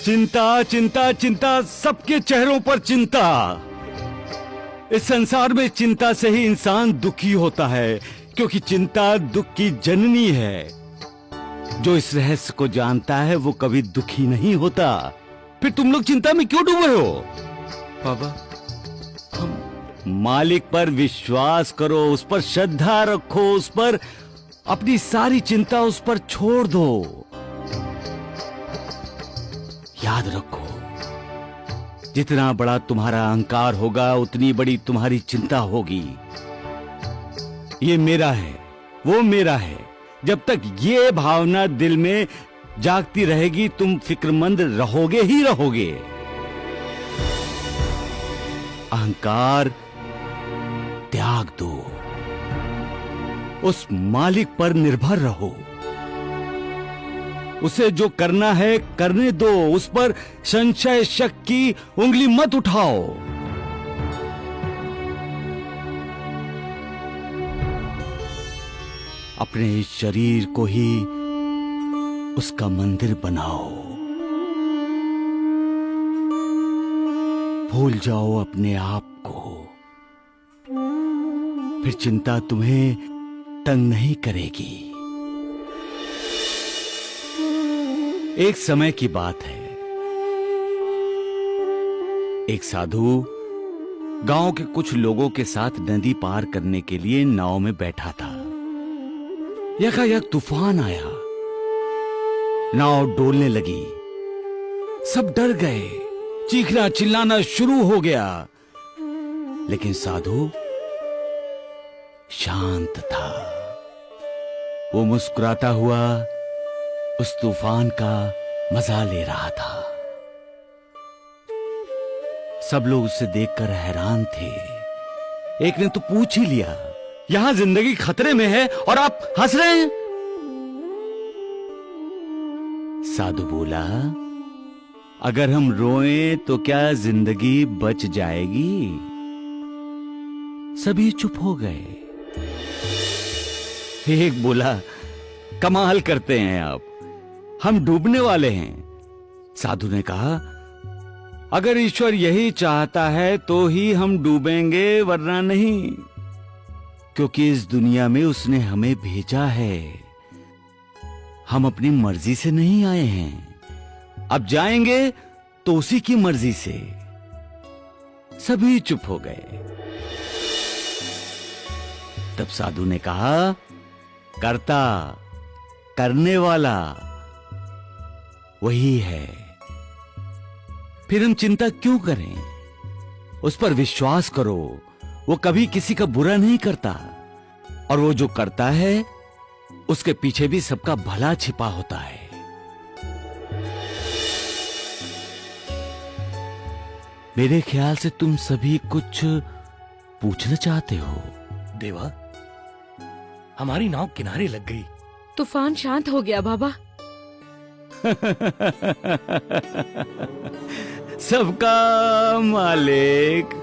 चिंता चिंता चिंता, सबके चेहरों पर चिंता। इस संसार में चिंता से ही इंसान दुखी होता है, क्योंकि चिंता दुख की जननी है। जो इस रहस्य को जानता है वो कभी दुखी नहीं होता। फिर तुम लोग चिंता में क्यों डूबे हो? बाबा, मालिक पर विश्वास करो, उस पर श्रद्धा रखो, उस पर अपनी सारी चिंता उस पर छोड़ दो। याद रखो, जितना बड़ा तुम्हारा अहंकार होगा उतनी बड़ी तुम्हारी चिंता होगी। ये मेरा है, वो मेरा है, जब तक ये भावना दिल में जागती रहेगी तुम फिक्रमंद रहोगे ही रहोगे। अहंकार त्याग दो, उस मालिक पर निर्भर रहो। उसे जो करना है करने दो, उस पर संशय शक की उंगली मत उठाओ। अपने इस शरीर को ही उसका मंदिर बनाओ। भूल जाओ अपने आप को, फिर चिंता तुम्हें तंग नहीं करेगी। एक समय की बात है, एक साधु गांव के कुछ लोगों के साथ नदी पार करने के लिए नाव में बैठा था। यकायक तूफान आया, नाव डोलने लगी। सब डर गए, चीखना चिल्लाना शुरू हो गया, लेकिन साधु शांत था। वो मुस्कुराता हुआ उस तूफान का मजा ले रहा था। सब लोग उसे देखकर हैरान थे। एक ने तो पूछ ही लिया, यहां जिंदगी खतरे में है और आप हंस रहे हैं? साधु बोला, अगर हम रोएं तो क्या जिंदगी बच जाएगी? सभी चुप हो गए। एक बोला, कमाल करते हैं आप, हम डूबने वाले हैं। साधु ने कहा, अगर ईश्वर यही चाहता है तो ही हम डूबेंगे, वरना नहीं, क्योंकि इस दुनिया में उसने हमें भेजा है। हम अपनी मर्जी से नहीं आए हैं, अब जाएंगे तो उसी की मर्जी से। सभी चुप हो गए। तब साधु ने कहा, कर्ता करने वाला वही है, फिर हम चिंता क्यों करें? उस पर विश्वास करो, वो कभी किसी का बुरा नहीं करता, और वो जो करता है उसके पीछे भी सबका भला छिपा होता है। मेरे ख्याल से तुम सभी कुछ पूछना चाहते हो। देवा, हमारी नाव किनारे लग गई। तूफान शांत हो गया बाबा। सबका मालिक।